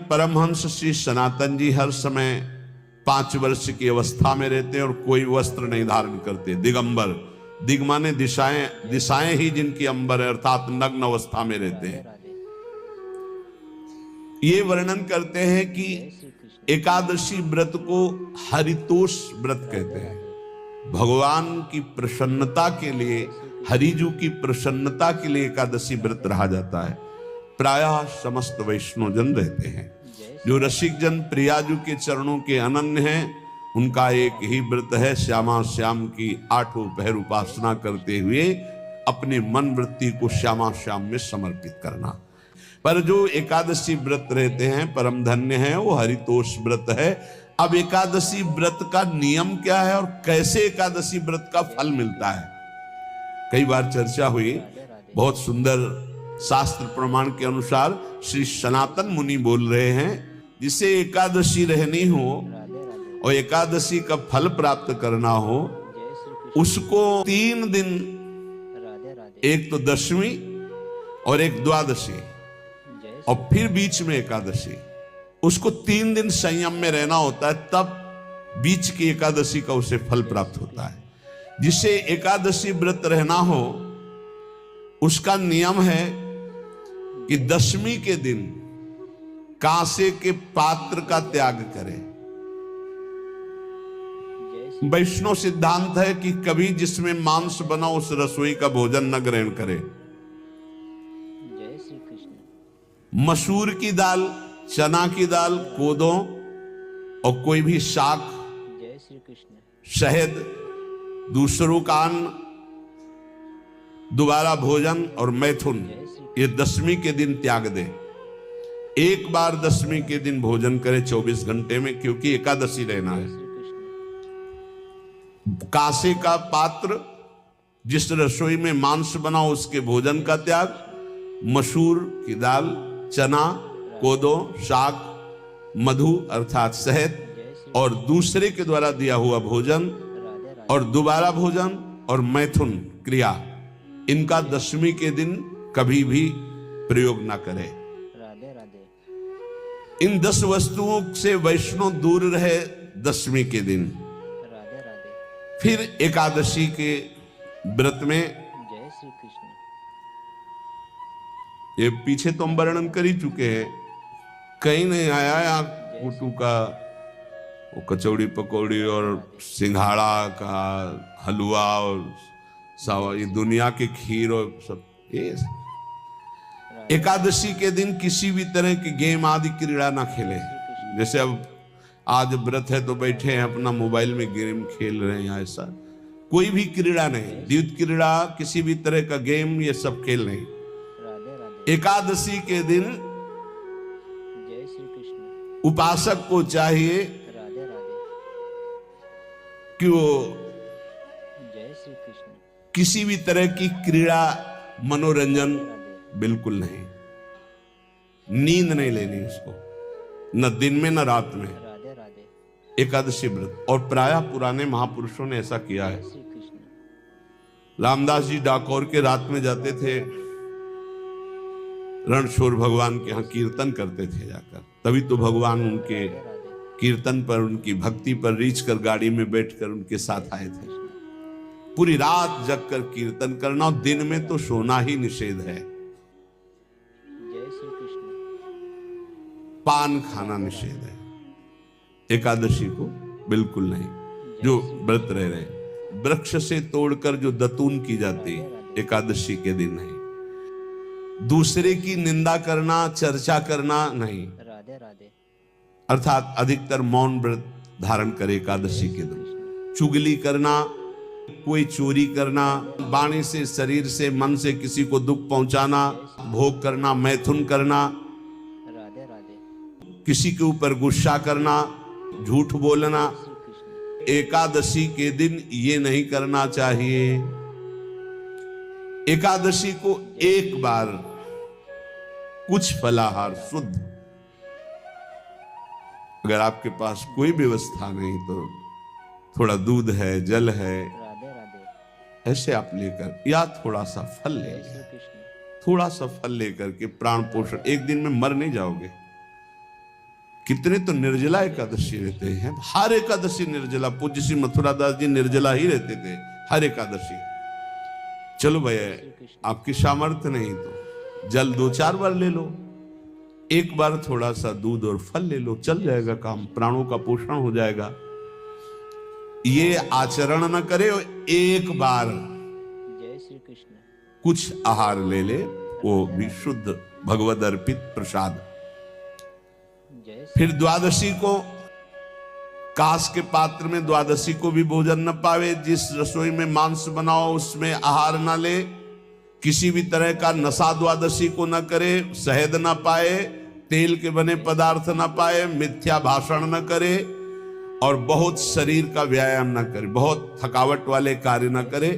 परमहंस श्री सनातन जी हर समय 5 वर्ष की अवस्था में रहते और कोई वस्त्र नहीं धारण करते, दिगंबर। दिग माने दिशाएं, दिशाएं ही जिनकी अंबर है, अर्थात नग्न अवस्था में रहते हैं। ये वर्णन करते हैं कि एकादशी व्रत को हरितोष व्रत कहते हैं। भगवान की प्रसन्नता के लिए, हरिजू की प्रसन्नता के लिए एकादशी व्रत रहा जाता है। प्रायः समस्त वैष्णव जन रहते हैं। जो रसिक जन प्रियाजू के चरणों के अनन्य हैं, उनका एक ही व्रत है, श्यामा श्याम की 8 पहर उपासना करते हुए अपने मन वृत्ति को श्यामा श्याम में समर्पित करना। पर जो एकादशी व्रत रहते हैं परम धन्य है, वो हरितोष व्रत है। अब एकादशी व्रत का नियम क्या है और कैसे एकादशी व्रत का फल मिलता है, कई बार चर्चा हुई। बहुत सुंदर शास्त्र प्रमाण के अनुसार श्री सनातन मुनि बोल रहे हैं, जिसे एकादशी रहनी हो और एकादशी का फल प्राप्त करना हो, उसको 3 दिन, एक तो दशमी और एक द्वादशी और फिर बीच में एकादशी, उसको 3 दिन संयम में रहना होता है, तब बीच की एकादशी का उसे फल प्राप्त होता है। जिसे एकादशी व्रत रहना हो उसका नियम है कि दशमी के दिन कांसे के पात्र का त्याग करें। वैष्णव सिद्धांत है कि कभी जिसमें मांस बना उस रसोई का भोजन न ग्रहण करे। मसूर की दाल, चना की दाल, कोदों और कोई भी शाक, शहद, दूसरों का अन्न, दोबारा भोजन और मैथुन, ये दशमी के दिन त्याग दे। एक बार दशमी के दिन भोजन करे 24 घंटे में, क्योंकि एकादशी रहना है। कांसे का पात्र, जिस रसोई में मांस बना उसके भोजन का त्याग, मसूर की दाल, चना, कोदो, शाक, मधु अर्थात शहद और दूसरे के द्वारा दिया हुआ भोजन और दोबारा भोजन और मैथुन क्रिया, इनका दशमी के दिन कभी भी प्रयोग ना करें। इन 10 वस्तुओं से वैष्णव दूर रहे दशमी के दिन। फिर एकादशी के व्रत में, ये पीछे तो हम वर्णन कर ही चुके हैं, कहीं नहीं आया यहाँ कुटू का वो कचौड़ी पकौड़ी और सिंघाड़ा का हलवा और ये दुनिया के खीर और सब। ये एकादशी के दिन किसी भी तरह की गेम आदि क्रीड़ा ना खेले। जैसे अब आज व्रत है तो बैठे हैं अपना मोबाइल में गेम खेल रहे हैं, ऐसा कोई भी क्रीड़ा नहीं, द्यूत क्रीड़ा, किसी भी तरह का गेम, ये सब खेल नहीं। एकादशी के दिन उपासक को चाहिए कि वो किसी भी तरह की क्रीड़ा, मनोरंजन बिल्कुल नहीं, नींद नहीं लेनी उसको, न दिन में न रात में। एकादशी व्रत, और प्रायः पुराने महापुरुषों ने ऐसा किया है। रामदास जी डाकोर के रात में जाते थे, रणछोड़ भगवान के यहाँ कीर्तन करते थे जाकर, तभी तो भगवान उनके कीर्तन पर, उनकी भक्ति पर रीछ कर गाड़ी में बैठकर उनके साथ आए थे। पूरी रात जग कर कीर्तन करना, और दिन में तो सोना ही निषेध है, पान खाना निषेध है। एकादशी को बिल्कुल नहीं। जो व्रत रह रहे, वृक्ष से तोड़कर जो दतून की जाती है एकादशी के दिन नहीं। दूसरे की निंदा करना, चर्चा करना नहीं, अर्थात अधिकतर मौन व्रत धारण करे एकादशी के दिन। चुगली करना, कोई चोरी करना, वाणी से, शरीर से, मन से किसी को दुख पहुंचाना, भोग करना, मैथुन करना, किसी के ऊपर गुस्सा करना, झूठ बोलना, एकादशी के दिन ये नहीं करना चाहिए। एकादशी को एक बार कुछ फलाहार शुद्ध, अगर आपके पास कोई व्यवस्था नहीं तो थोड़ा दूध है, जल है, ऐसे आप लेकर, या थोड़ा सा फल ले, थोड़ा सा फल लेकर के प्राण पोषण, एक दिन में मर नहीं जाओगे। कितने तो निर्जला एकादशी रहते हैं, हर एकादशी निर्जला। पूज्य श्री मथुरा दास जी निर्जला ही रहते थे हर एकादशी। चलो भैया आपकी सामर्थ्य नहीं तो जल 2-4 बार ले लो, एक बार थोड़ा सा दूध और फल ले लो, चल जाएगा काम, प्राणों का पोषण हो जाएगा। ये आचरण न करे, एक बार जय श्री कृष्ण कुछ आहार ले ले, वो भी शुद्ध भगवद अर्पित प्रसाद। जय फिर द्वादशी को कांस के पात्र में द्वादशी को भी भोजन न पावे। जिस रसोई में मांस बनाओ उसमें आहार न ले, किसी भी तरह का नशा द्वादशी को न करे, शहद न पाए, तेल के बने पदार्थ न पाए, मिथ्या भाषण न करे और बहुत शरीर का व्यायाम न करे, बहुत थकावट वाले कार्य न करे,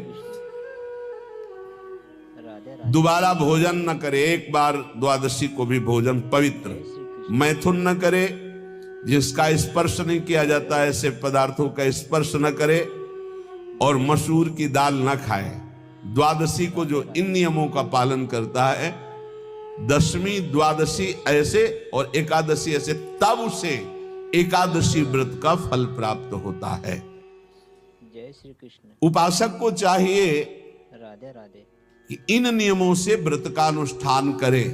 राधे राधे दोबारा भोजन न करे, एक बार द्वादशी को भी भोजन पवित्र, मैथुन न करे, जिसका स्पर्श नहीं किया जाता ऐसे पदार्थों का स्पर्श न करे, और मसूर की दाल न खाए। द्वादशी को जो इन नियमों का पालन करता है, दशमी द्वादशी ऐसे और एकादशी ऐसे, तब उसे एकादशी व्रत का फल प्राप्त होता है। जय श्री कृष्ण उपासक को चाहिए राधे राधे कि इन नियमों से व्रत का अनुष्ठान करे,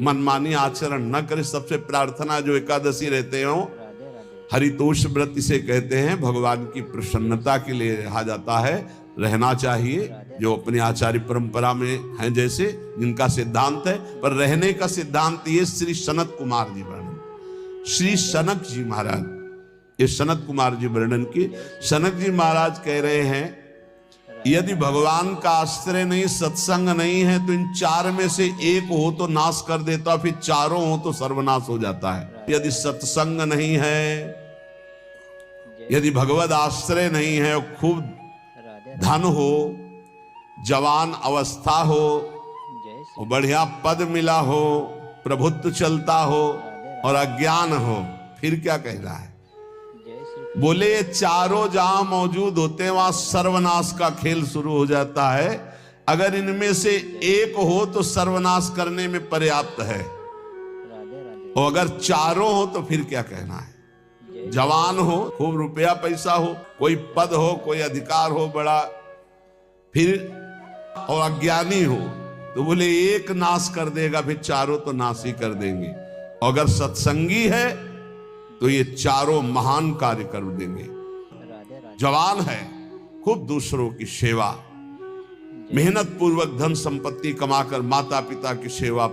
मनमानी आचरण न करे। सबसे प्रार्थना जो एकादशी रहते हो, राधे राधे हरितोष व्रत इसे कहते हैं, भगवान की प्रसन्नता के लिए रहा जाता है, रहना चाहिए। जो अपनी आचार्य परंपरा में हैं जैसे, जिनका सिद्धांत है, पर रहने का सिद्धांत ये श्री सनत कुमार जी वर्णन, श्री सनक जी महाराज, ये सनत कुमार जी वर्णन की। सनक जी महाराज कह रहे हैं, यदि भगवान का आश्रय नहीं, सत्संग नहीं है, तो इन 4 में से एक हो तो नाश कर देता, फिर चारों हो तो सर्वनाश हो जाता है। यदि सत्संग नहीं है, यदि भगवद आश्रय नहीं है, खूब राधे धन हो, जवान अवस्था हो, जय श्री और बढ़िया पद मिला हो, प्रभुत्व चलता हो और अज्ञान हो, फिर क्या कह रहा है? जय श्री बोले ये चारों जहां मौजूद होते हैं वहां सर्वनाश का खेल शुरू हो जाता है। अगर इनमें से एक हो तो सर्वनाश करने में पर्याप्त है, राधे राधे और अगर चारों हो तो फिर क्या कहना है? जवान हो, खूब रुपया पैसा हो, कोई पद हो, कोई अधिकार हो बड़ा, फिर और अज्ञानी हो, तो बोले एक नाश कर देगा, फिर चारों तो नाश ही कर देंगे। और अगर सत्संगी है तो ये चारों महान कार्य कर देंगे। राधे राधे जवान है, खूब दूसरों की सेवा, मेहनत पूर्वक धन संपत्ति कमाकर माता पिता की सेवा,